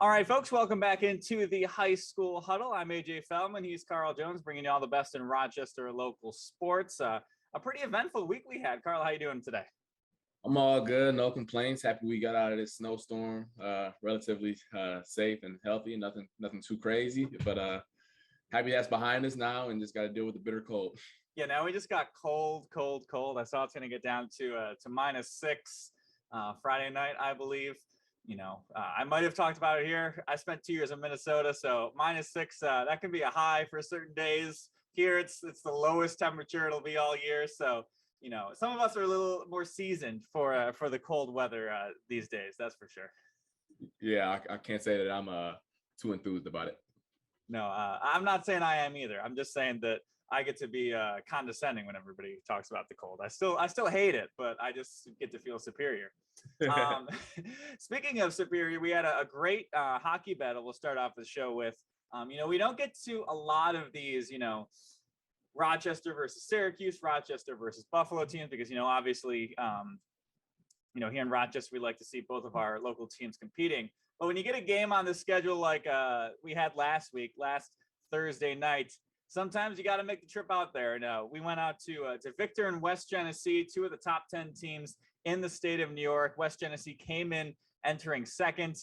All right, folks, welcome back into the high school huddle. I'm AJ Feldman. He's Carl Jones, bringing you all the best in Rochester local sports. A pretty eventful week we had. Carl, how you doing today? I'm all good, no complaints. Happy we got out of this snowstorm, relatively safe and healthy. Nothing too crazy, but happy that's behind us now, and just got to deal with the bitter cold. Yeah, now we just got cold. I saw it's going to get down to -6 Friday night, I believe. I might have talked about it here. I spent 2 years in Minnesota, so -6, that can be a high for certain days. Here, it's the lowest temperature it'll be all year. So, some of us are a little more seasoned for the cold weather these days. That's for sure. Yeah, I can't say that I'm too enthused about it. No, I'm not saying I am either. I'm just saying that I get to be condescending when everybody talks about the cold. I still hate it, but I just get to feel superior. Speaking of superior, we had a great hockey battle. We'll start off the show with. We don't get to a lot of these, Rochester versus Syracuse, Rochester versus Buffalo teams, because obviously, here in Rochester, we like to see both of our local teams competing. But when you get a game on the schedule like we had last Thursday night, sometimes you got to make the trip out there. And we went out to Victor and West Genesee, two of the top 10 teams in the state of New York. West Genesee came in entering second.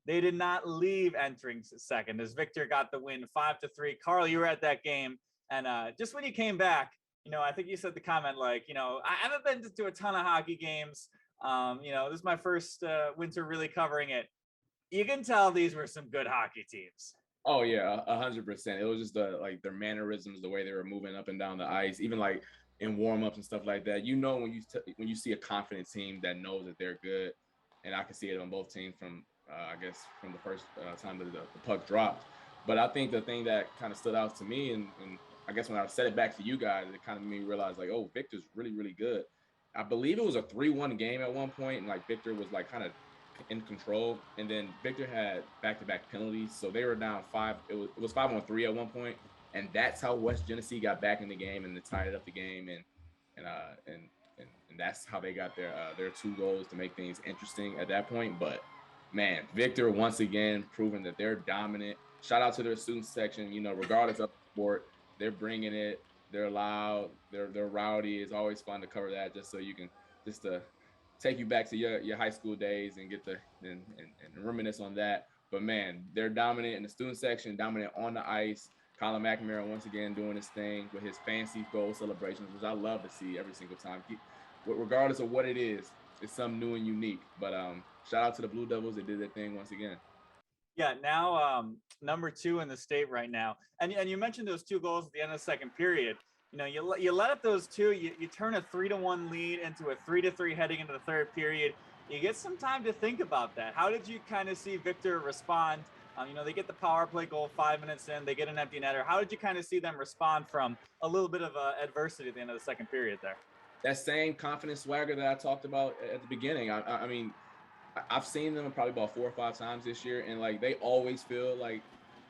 They did not leave entering second as Victor got the win 5-3. Carl, you were at that game. And just when you came back, I think you said the comment like, I haven't been to a ton of hockey games. This is my first winter really covering it. You can tell these were some good hockey teams. Oh yeah, 100%. It was just their mannerisms, the way they were moving up and down the ice, even like in warm-ups and stuff like that. When you see a confident team that knows that they're good, and I can see it on both teams from from the first time that the puck dropped. But I think the thing that kind of stood out to me, and I guess when I said it back to you guys, it kind of made me realize like, oh, Victor's really, really good. I believe it was a 3-1 game at one point, and like Victor was like kind of in control, and then Victor had back-to-back penalties, so they were down 5. It was 5-on-3 at one point, and that's how West Genesee got back in the game and they tied up the game, and that's how they got their 2 goals to make things interesting at that point. But man, Victor once again proving that they're dominant. Shout out to their student section. Regardless of the sport, they're bringing it. They're loud. They're rowdy. It's always fun to cover that, just so you can take you back to your high school days and get and reminisce on that. But man, they're dominant in the student section, dominant on the ice. Colin McNamara once again doing his thing with his fancy goal celebrations, which I love to see every single time. Regardless of what it is, it's something new and unique. But shout out to the Blue Devils. They did their thing once again. Yeah, now number 2 in the state right now. And you mentioned those 2 goals at the end of the second period. You let up those 2, you turn a 3-1 lead into a 3-3 heading into the third period. You get some time to think about that. How did you kind of see Victor respond? They get the power play goal 5 minutes in, they get an empty netter. How did you kind of see them respond from a little bit of adversity at the end of the second period there? That same confident swagger that I talked about at the beginning. I mean, I've seen them probably about 4 or 5 times this year, and like they always feel like,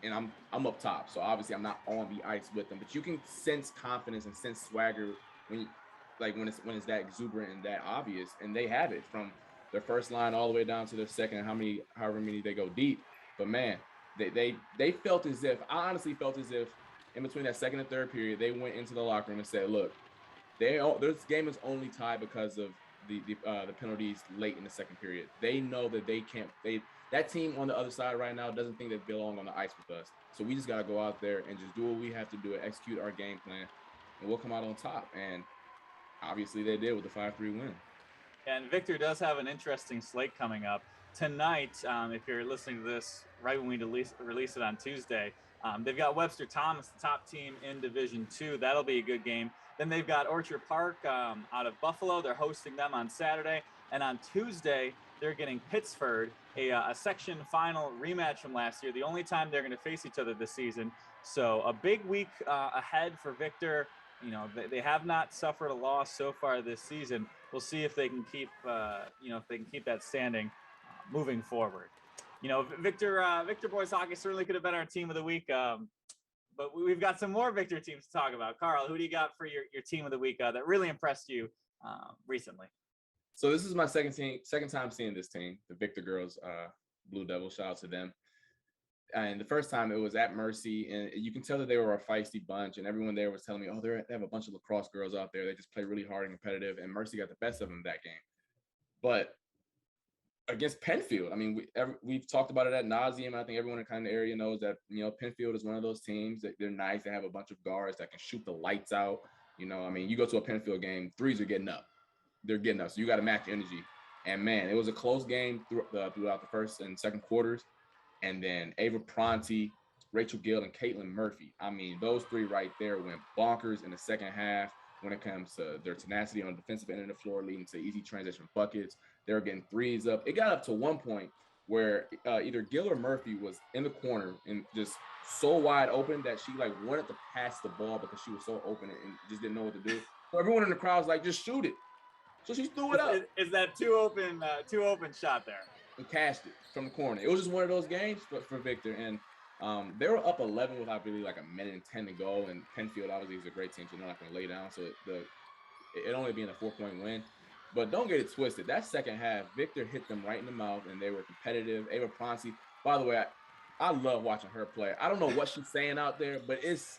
and I'm up top, so obviously I'm not on the ice with them, but you can sense confidence and sense swagger when it's that exuberant and that obvious, and they have it from their first line all the way down to their second, however many they go deep. But man, they felt as if, I honestly felt as if in between that second and third period, they went into the locker room and said, look, this game is only tied because of the penalties late in the second period. They know that that team on the other side right now doesn't think they belong on the ice with us. So we just got to go out there and just do what we have to do and execute our game plan, and we'll come out on top. And obviously they did with the 5-3 win. And Victor does have an interesting slate coming up tonight. If you're listening to this right when we release it on Tuesday, they've got Webster Thomas, the top team in Division II. That'll be a good game. Then they've got Orchard Park out of Buffalo. They're hosting them on Saturday. And on Tuesday, they're getting Pittsford, a section final rematch from last year, the only time they're going to face each other this season. So a big week ahead for Victor. They have not suffered a loss so far this season. We'll see if they can keep, that standing moving forward. Victor boys hockey certainly could have been our team of the week. But we've got some more Victor teams to talk about. Carl, who do you got for your team of the week that really impressed you recently? So this is my second time seeing this team, the Victor girls, Blue Devils. Shout out to them. And the first time it was at Mercy, and you can tell that they were a feisty bunch. And everyone there was telling me, "Oh, they have a bunch of lacrosse girls out there. They just play really hard and competitive." And Mercy got the best of them that game. But against Penfield, I mean, we've talked about it ad nauseum. I think everyone in kind of the area knows that, Penfield is one of those teams that they're nice. They have a bunch of guards that can shoot the lights out. I mean, you go to a Penfield game, threes are getting up. They're getting up. So you got to match energy. And man, it was a close game throughout the first and second quarters. And then Ava Pronti, Rachel Gill, and Caitlin Murphy. I mean, those three right there went bonkers in the second half when it comes to their tenacity on the defensive end of the floor, leading to easy transition buckets. They were getting threes up. It got up to one point where either Gill or Murphy was in the corner and just so wide open that she wanted to pass the ball because she was so open and just didn't know what to do. So everyone in the crowd was like, just shoot it. So she threw it up. Is that too open shot there? And cashed it from the corner. It was just one of those games for Victor. And they were up 11 with, I believe, like a minute and 10 to go. And Penfield obviously is a great team, so they're not going to lay down. So it only being a 4-point win. But don't get it twisted. That second half, Victor hit them right in the mouth, and they were competitive. Ava Pronti, by the way, I love watching her play. I don't know what she's saying out there, but it's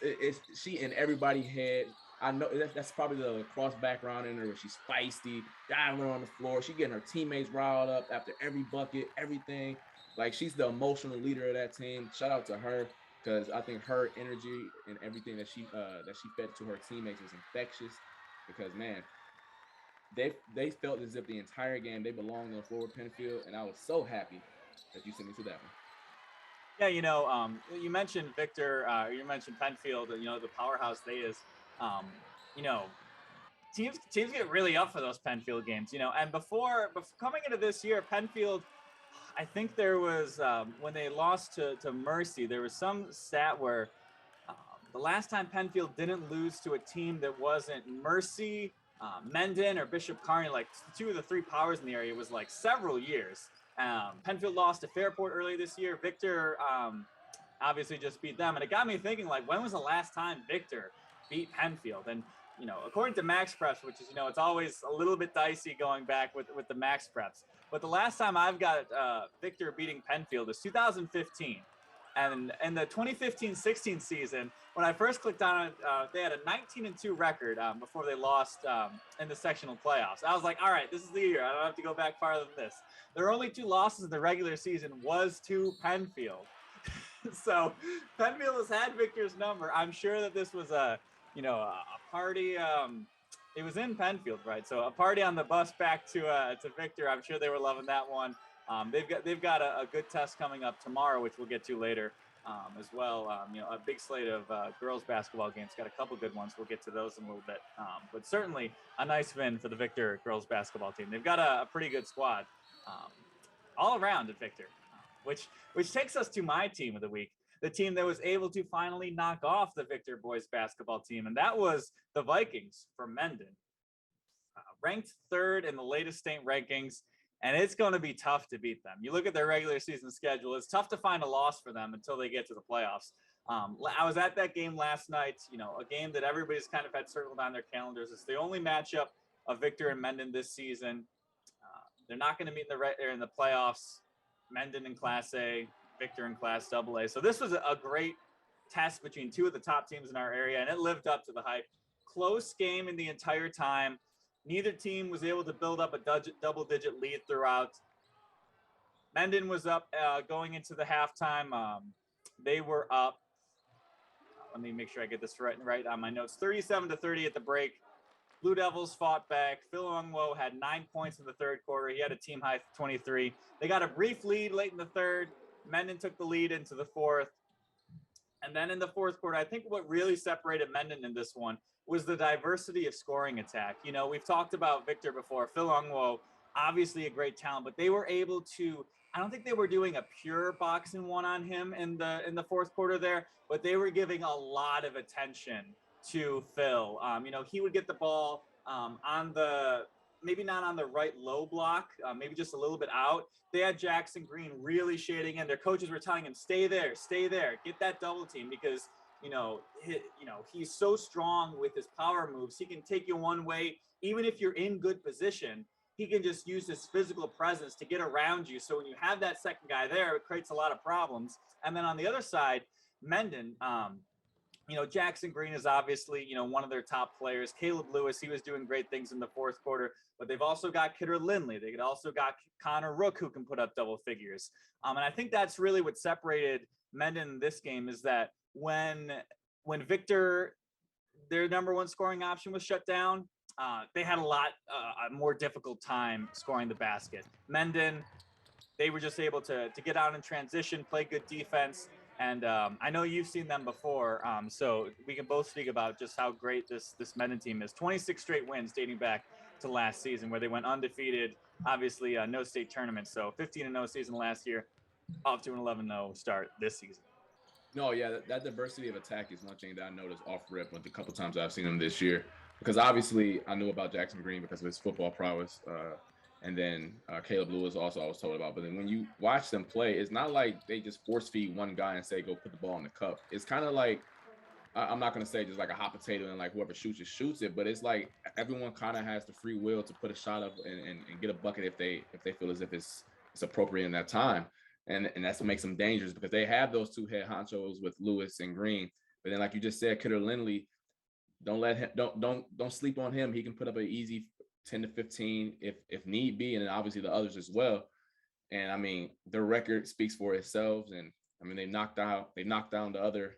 she in everybody's head. I know that's probably the cross background in her where she's feisty, diving on the floor. She getting her teammates riled up after every bucket, everything. Like, she's the emotional leader of that team. Shout out to her, because I think her energy and everything that she fed to her teammates was infectious. Because, man, they felt as if the entire game they belonged on the floor with Penfield, and I was so happy that you sent me to that one. Yeah, you mentioned Victor, you mentioned Penfield, the powerhouse they is. Teams get really up for those Penfield games, and before coming into this year, Penfield, I think there was, when they lost to Mercy, there was some stat where the last time Penfield didn't lose to a team that wasn't Mercy, Mendon, or Bishop Kearney, like two of the three powers in the area, was like several years. Penfield lost to Fairport earlier this year. Victor obviously just beat them. And it got me thinking, like, when was the last time Victor beat Penfield? And, according to Max Preps, which is, it's always a little bit dicey going back with the Max Preps. But the last time I've got Victor beating Penfield is 2015. And in the 2015-16 season, when I first clicked on it, they had a 19-2 record before they lost in the sectional playoffs. I was like, all right, this is the year. I don't have to go back farther than this. Their only two losses in the regular season was to Penfield. So Penfield has had Victor's number. I'm sure that this was a party. It was in Penfield, right? So a party on the bus back to Victor. I'm sure they were loving that one. They've got a good test coming up tomorrow, which we'll get to later as well. A big slate of girls basketball games. Got a couple good ones. We'll get to those in a little bit. But certainly a nice win for the Victor girls basketball team. They've got a pretty good squad all around at Victor, which takes us to my team of the week, the team that was able to finally knock off the Victor boys basketball team, and that was the Vikings from Mendon, ranked third in the latest state rankings. And it's going to be tough to beat them. You look at their regular season schedule, it's tough to find a loss for them until they get to the playoffs. I was at that game last night, a game that everybody's kind of had circled on their calendars. It's the only matchup of Victor and Mendon this season. They're not going to meet in the playoffs. Mendon in Class A, Victor in Class AA. So this was a great test between two of the top teams in our area, and it lived up to the hype. Close game in the entire time. Neither team was able to build up a double-digit lead throughout. Mendon was up going into the halftime. They were up. Let me make sure I get this right on my notes. 37-30 at the break. Blue Devils fought back. Phil Ongwo had 9 points in the third quarter. He had a team high 23. They got a brief lead late in the third. Mendon took the lead into the fourth. And then in the fourth quarter, I think what really separated Mendon in this one was the diversity of scoring attack. We've talked about Victor before. Phil Ongwo, obviously a great talent, but they were able to, I don't think they were doing a pure box and one on him in the fourth quarter there, but they were giving a lot of attention to Phil. He would get the ball on the, maybe not on the right low block, maybe just a little bit out. They had Jackson Green really shading in. Their coaches were telling him, stay there, get that double team, because he's so strong with his power moves. He can take you one way, even if you're in good position. he can just use his physical presence to get around you. So when you have that second guy there, it creates a lot of problems. And then on the other side, Mendon, Jackson Green is obviously, one of their top players. Caleb Lewis, he was doing great things in the fourth quarter, but they've also got Kidder Lindley. They also got Connor Rook, who can put up double figures. And I think that's really what separated Mendon in this game, is that when Victor, their number one scoring option, was shut down, they had a more difficult time scoring the basket. Mendon, they were just able to get out in transition, play good defense. And I know you've seen them before, so we can both speak about just how great this Mendon team is. 26 straight wins dating back to last season, where they went undefeated, obviously no state tournament. So 15-0 season last year, off to an 11-0 start this season. No, yeah, that diversity of attack is one thing that I noticed off rip with the couple times I've seen them this year. Because obviously I knew about Jackson Green because of his football prowess. And then Caleb Lewis also I was told about. But then when you watch them play, it's not like they just force feed one guy and say, go put the ball in the cup. It's kind of like, I'm not going to say just like a hot potato and like whoever shoots it, but it's like everyone kind of has the free will to put a shot up and get a bucket if they feel as if it's appropriate in that time. And that's what makes them dangerous, because they have those two head honchos with Lewis and Green. But then, like you just said, Kidder Lindley, don't sleep on him. He can put up an easy 10 to 15 if need be, and then obviously the others as well. And I mean, their record speaks for itself. And I mean, they knocked down the other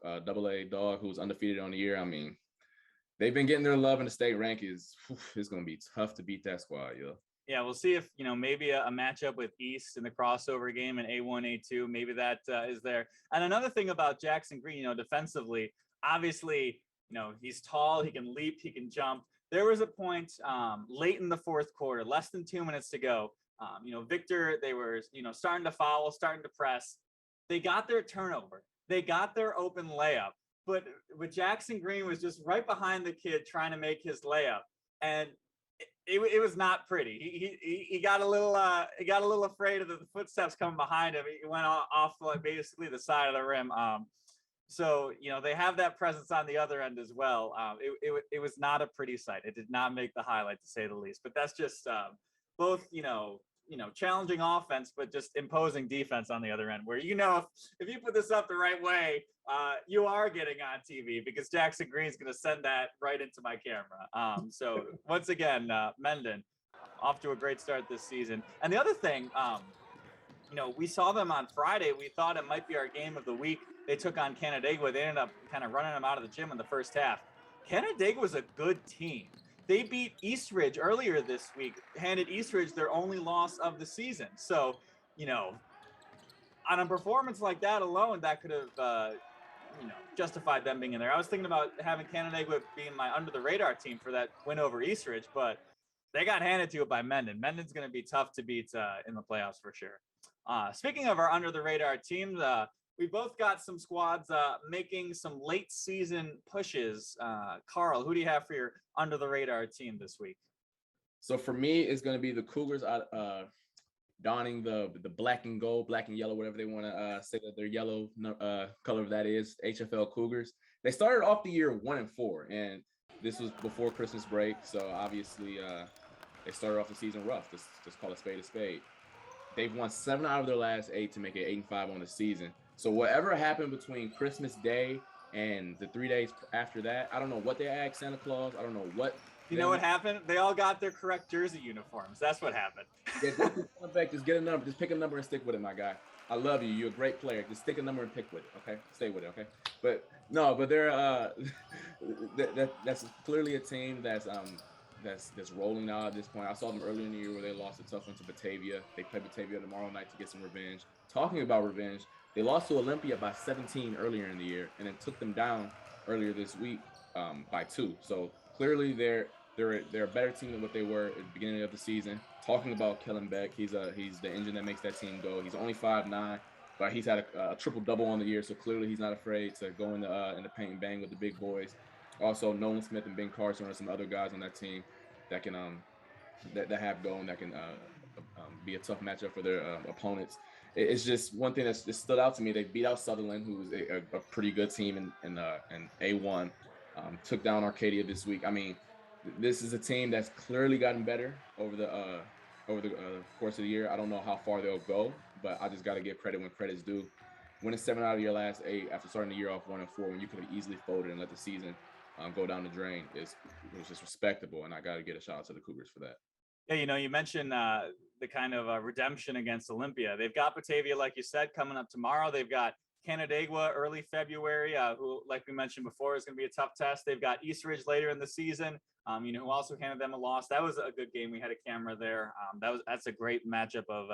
AA dog who was undefeated on the year. I mean, they've been getting their love in the state rankings. It's going to be tough to beat that squad, yo. Yeah, we'll see if, maybe a matchup with East in the crossover game in A1, A2, maybe that is there. And another thing about Jackson Green, defensively, obviously, he's tall, he can leap, he can jump. There was a point late in the fourth quarter, less than 2 minutes to go. Victor, they were, starting to foul, starting to press. They got their turnover. They got their open layup. But Jackson Green was just right behind the kid trying to make his layup. And it was not pretty. He got a little afraid of the footsteps coming behind him. He went off like basically the side of the rim. So they have that presence on the other end as well. It was not a pretty sight. It did not make the highlight, to say the least. But that's just both challenging offense, but just imposing defense on the other end. Where if you put this up the right way, you are getting on TV, because Jackson Green's going to send that right into my camera. So once again, Mendon off to a great start this season. And the other thing, we saw them on Friday. We thought it might be our game of the week. They took on Canandaigua. They ended up kind of running them out of the gym in the first half. Canandaigua was a good team. They beat Eastridge earlier this week, handed Eastridge their only loss of the season. So, on a performance like that alone, that could have, justified them being in there. I was thinking about having Canandaigua being my under-the-radar team for that win over Eastridge, but they got handed to it by Mendon. Mendon's going to be tough to beat in the playoffs for sure. Speaking of our under-the-radar teams, we both got some squads making some late season pushes. Carl, who do you have for your under the radar team this week? So for me, it's going to be the Cougars donning the black and gold, black and yellow, whatever they want to say that their yellow color that is, HFL Cougars. They started off the year 1-4, and this was before Christmas break. So obviously they started off the season rough. Just call a spade a spade. They've won 7 out of their last 8 to make it 8-5 on the season. So whatever happened between Christmas Day and the 3 days after that, I don't know what they asked Santa Claus. I don't know what. You know what happened? They all got their correct jersey uniforms. That's what happened. Yeah, just get a number. Just pick a number and stick with it, my guy. I love you. You're a great player. Just stick a number and pick with it, okay? Stay with it, okay? But they're that's clearly a team that's rolling now at this point. I saw them earlier in the year where they lost a tough one to Batavia. They play Batavia tomorrow night to get some revenge. Talking about revenge, they lost to Olympia by 17 earlier in the year, and then took them down earlier this week by 2. So clearly they're a better team than what they were at the beginning of the season. Talking about Kellen Beck, he's the engine that makes that team go. He's only 5'9", but he's had a triple-double on the year, so clearly he's not afraid to go in the paint and bang with the big boys. Also, Nolan Smith and Ben Carson are some other guys on that team that can that have go and that can be a tough matchup for their opponents. It's just one thing that stood out to me. They beat out Sutherland, who's a pretty good team in A1. Took down Arcadia this week. I mean, This is a team that's clearly gotten better over the course of the year. I don't know how far they'll go, but I just got to give credit when credit's due. Winning 7 out of your last 8 after starting the year off 1-4, when you could have easily folded and let the season go down the drain, it was just respectable, and I got to get a shout out to the Cougars for that. Yeah, you mentioned the kind of redemption against Olympia. They've got Batavia, like you said, coming up tomorrow. They've got Canandaigua early February, who, like we mentioned before, is going to be a tough test. They've got East Ridge later in the season, who also handed them a loss. That was a good game. We had a camera there. That's a great matchup of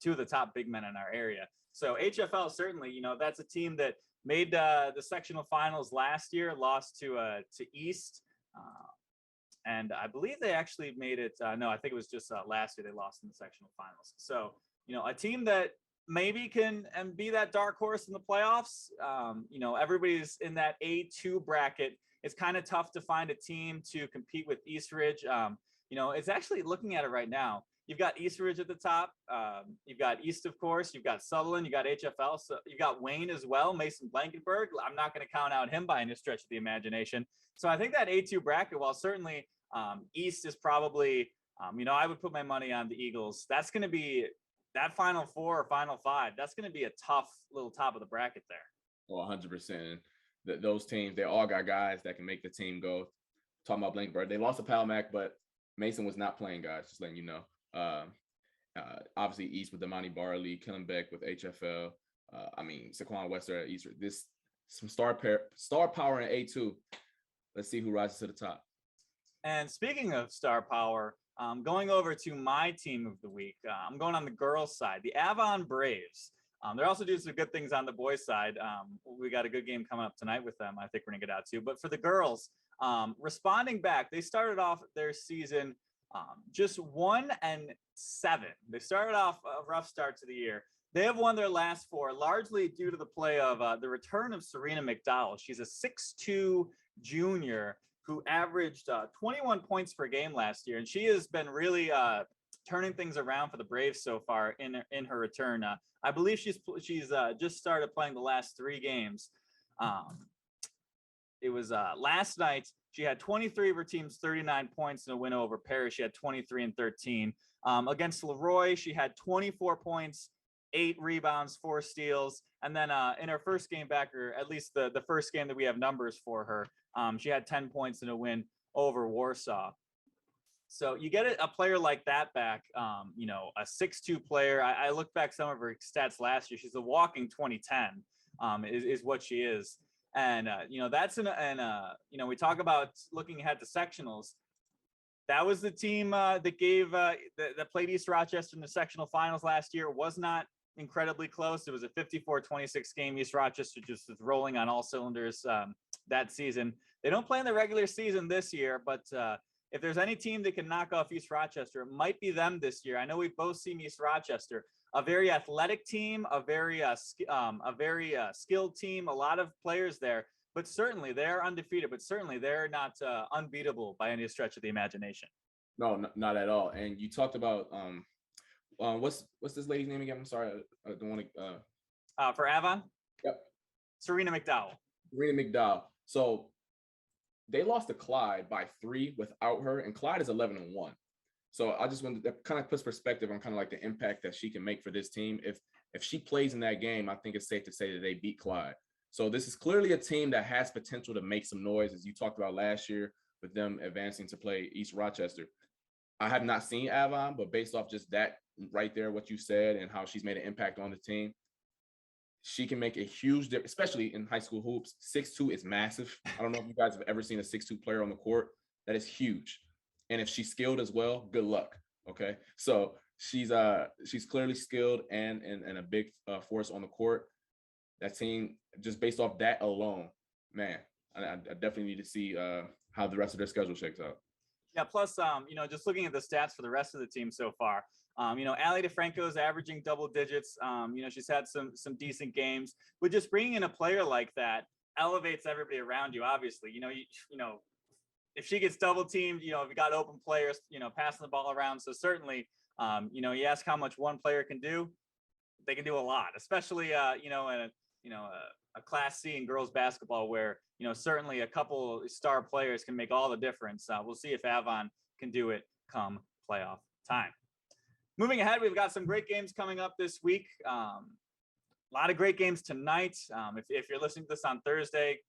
two of the top big men in our area. So HFL, certainly, that's a team that made the sectional finals last year, lost to East. And I believe they actually made it. No, I think it was just last year they lost in the sectional finals. So, a team that maybe can and be that dark horse in the playoffs. Everybody's in that A2 bracket. It's kind of tough to find a team to compete with East Ridge. It's actually looking at it right now. You've got East Ridge at the top. You've got East, of course. You've got Sutherland. You got HFL. So you got Wayne as well. Mason Blankenberg. I'm not going to count out him by any stretch of the imagination. So I think that A2 bracket, while certainly East is probably, I would put my money on the Eagles. That's going to be that Final Four or Final Five. That's going to be a tough little top of the bracket there. Well, 100%. Those teams, they all got guys that can make the team go. Talking about Blankenberg, they lost to Palmac, but Mason was not playing, guys. Just letting you know. Obviously East with Damani Barley, Killenbeck with HFL. Saquon Wester at East. This some star power in A2. Let's see who rises to the top. And speaking of star power, going over to my team of the week, I'm going on the girls' side, the Avon Braves. They're also doing some good things on the boys' side. We got a good game coming up tonight with them. I think we're gonna get out to. But for the girls, responding back, they started off their season just 1-7. They started off a rough start to the year. They have won their last 4, largely due to the play of the return of Serena McDowell. She's a 6'2" junior who averaged 21 points per game last year, and she has been really turning things around for the Braves so far in her return. I believe she's just started playing the last 3 games. It was last night. She had 23 of her team's 39 points in a win over Paris. She had 23 and 13. Against Leroy, she had 24 points, 8 rebounds, 4 steals. And then in her first game back, or at least the first game that we have numbers for her, she had 10 points in a win over Warsaw. So you get a player like that back, a 6'2" player. I looked back some of her stats last year. She's a walking 2010 is what she is. And, that's we talk about looking ahead to sectionals. That was the team that gave that played East Rochester in the sectional finals last year. It was not incredibly close. It was a 54-26 game. East Rochester just was rolling on all cylinders that season. They don't play in the regular season this year, but if there's any team that can knock off East Rochester, it might be them this year. I know we've both seen East Rochester, a very athletic team, a very skilled team, a lot of players there, but certainly they're undefeated, but certainly they're not unbeatable by any stretch of the imagination. No, not at all. And you talked about what's this lady's name again? I'm sorry, I don't want to. For Avon? Yep. Serena McDowell. Serena McDowell. So they lost to Clyde by 3 without her, and Clyde is 11-1. So I just wanted that kind of puts perspective on kind of like the impact that she can make for this team. If she plays in that game, I think it's safe to say that they beat Clyde. So this is clearly a team that has potential to make some noise, as you talked about last year with them advancing to play East Rochester. I have not seen Avon, but based off just that right there, what you said and how she's made an impact on the team, she can make a huge difference, especially in high school hoops. 6'2" is massive. I don't know if you guys have ever seen a 6'2" player on the court. That is huge. And if she's skilled as well, good luck. Okay. So she's clearly skilled and a big force on the court. That team, just based off that alone, man, I definitely need to see how the rest of their schedule shakes out. Yeah. Plus, just looking at the stats for the rest of the team so far, Allie DeFranco is averaging double digits. She's had some decent games, but just bringing in a player like that elevates everybody around you. Obviously, if she gets double teamed, if you got open players, passing the ball around. So certainly, you ask how much one player can do, they can do a lot, especially, in a Class C in girls basketball where, certainly a couple star players can make all the difference. We'll see if Avon can do it come playoff time. Moving ahead, we've got some great games coming up this week. A lot of great games tonight. If you're listening to this on Thursday,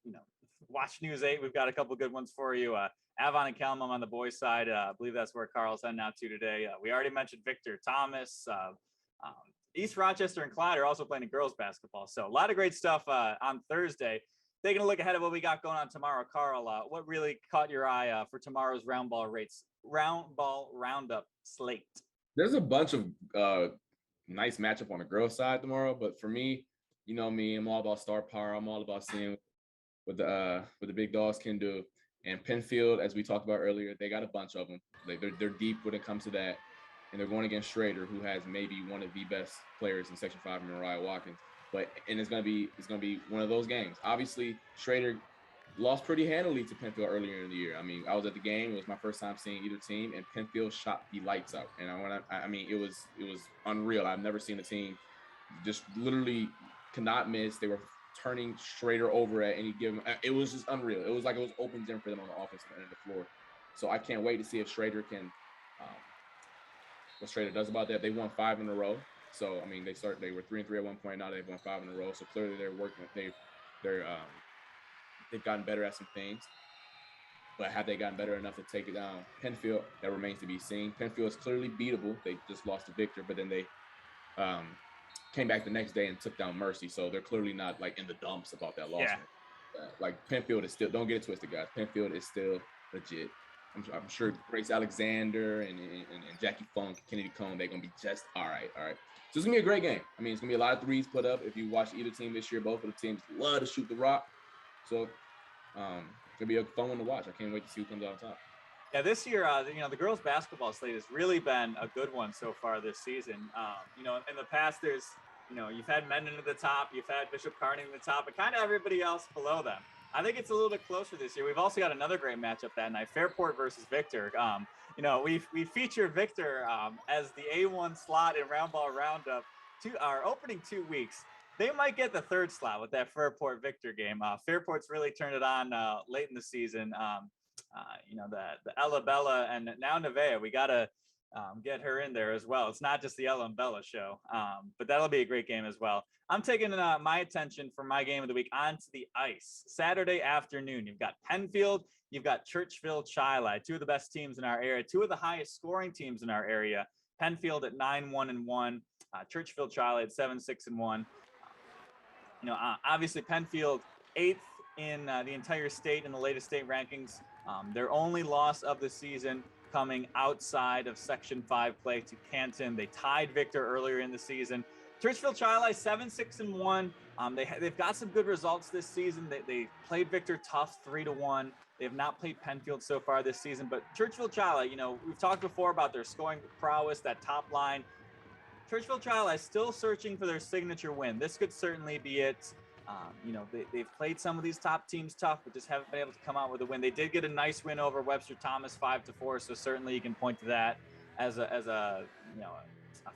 watch News 8. We've got a couple good ones for you. Avon and Calamum on the boys' side. I believe that's where Carl's heading out to today. We already mentioned Victor Thomas. East Rochester and Clyde are also playing in girls basketball. So a lot of great stuff on Thursday. Taking a look ahead at what we got going on tomorrow, Carl, what really caught your eye for tomorrow's round ball roundup slate? There's a bunch of nice matchup on the girls' side tomorrow, but for me, you know me, I'm all about star power. I'm all about seeing what the big dogs can do. And Penfield, as we talked about earlier, they got a bunch of them. Like they're deep when it comes to that. And they're going against Schroeder, who has maybe one of the best players in Section 5 in Mariah Watkins. It's gonna be one of those games. Obviously, Schroeder lost pretty handily to Penfield earlier in the year. I mean, I was at the game. It was my first time seeing either team, and Penfield shot the lights out. And it was unreal. I've never seen a team just literally cannot miss. They were turning Schroeder over at any given. It was just unreal. It was like it was open gym for them on the offensive end of the floor. So I can't wait to see if Schroeder can. What Schroeder does about that? They won 5 in a row. So I mean, they were 3-3 at one point. Now they've won 5 in a row. So clearly they're working. They've gotten better at some things. But have they gotten better enough to take it down? Penfield, that remains to be seen. Penfield is clearly beatable. They just lost to Victor, but then they came back the next day and took down Mercy. So they're clearly not like in the dumps about that loss. Yeah. Like Penfield is still, don't get it twisted, guys. Penfield is still legit. I'm sure Grace Alexander and Jackie Funk, Kennedy Cone, they're going to be just all right. So it's going to be a great game. I mean, it's going to be a lot of threes put up. If you watch either team this year, both of the teams love to shoot the rock. So it's going to be a fun one to watch. I can't wait to see who comes out on top. Yeah, this year, the girls' basketball slate has really been a good one so far this season. In the past, there's, you've had Mendon at the top, you've had Bishop Kearney at the top, and kind of everybody else below them. I think it's a little bit closer this year. We've also got another great matchup that night, Fairport versus Victor. We feature Victor as the A1 slot in Round Ball Roundup our opening 2 weeks. They might get the third slot with that Fairport Victor game. Fairport's really turned it on late in the season. The Ella Bella and now Nevaeh, we got to get her in there as well. It's not just the Ella and Bella show, but that'll be a great game as well. I'm taking my attention for my game of the week onto the ice. Saturday afternoon, you've got Penfield, you've got Churchville-Chili, 2 of the best teams in our area, 2 of the highest scoring teams in our area. Penfield at 9-1-1, Churchville-Chili at 7-6-1. Obviously Penfield 8th in the entire state in the latest state rankings. Their only loss of the season coming outside of Section 5 play to Canton. They tied Victor earlier in the season. Churchville-Chili 7-6-1. They've got some good results this season. They played Victor tough 3-1. They have not played Penfield so far this season, but Churchville-Chili, we've talked before about their scoring prowess, that top line. Churchville-Chili is still searching for their signature win. This could certainly be it. They've played some of these top teams tough, but just haven't been able to come out with a win. They did get a nice win over Webster Thomas 5-4, so certainly you can point to that as a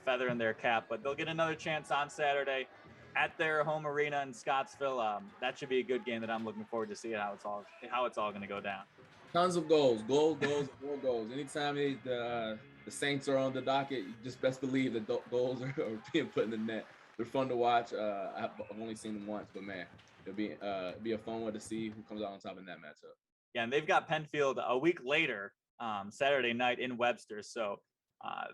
feather in their cap. But they'll get another chance on Saturday at their home arena in Scottsville. That should be a good game that I'm looking forward to see how it's all going to go down. Tons of goals, more goals. Anytime the Saints are on the docket, you just best believe that goals are being put in the net. They're fun to watch. I've only seen them once, but man, it'll be a fun one to see who comes out on top in that matchup. Yeah, and they've got Penfield a week later, Saturday night in Webster. So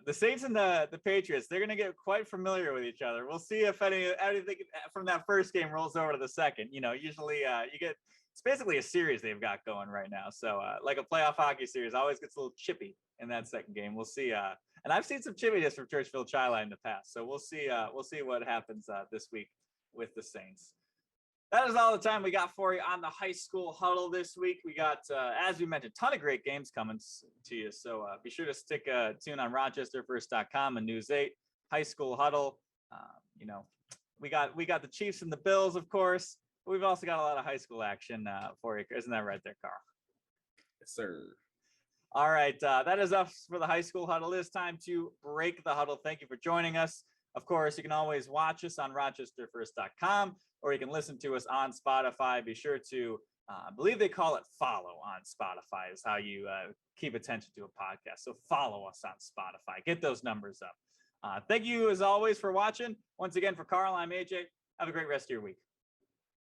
the Saints and the Patriots, they're going to get quite familiar with each other. We'll see if anything from that first game rolls over to the second. Usually it's basically a series they've got going right now. So like a playoff hockey series, always gets a little chippy in that second game. We'll see. And I've seen some chippiness from Churchville-Chili in the past. So we'll see what happens this week with the Saints. That is all the time we got for you on the high school huddle this week. We got, as we mentioned, a ton of great games coming to you. So be sure to stick a tune on RochesterFirst.com and News 8, high school huddle. We got the Chiefs and the Bills, of course. But we've also got a lot of high school action for you. Isn't that right there, Carl? Yes, sir. All right. That is us for the high school huddle. It is time to break the huddle. Thank you for joining us. Of course, you can always watch us on rochesterfirst.com, or you can listen to us on Spotify. Be sure to, I believe they call it follow on Spotify is how you keep attention to a podcast. So follow us on Spotify. Get those numbers up. Thank you, as always, for watching. Once again, for Carl, I'm AJ. Have a great rest of your week.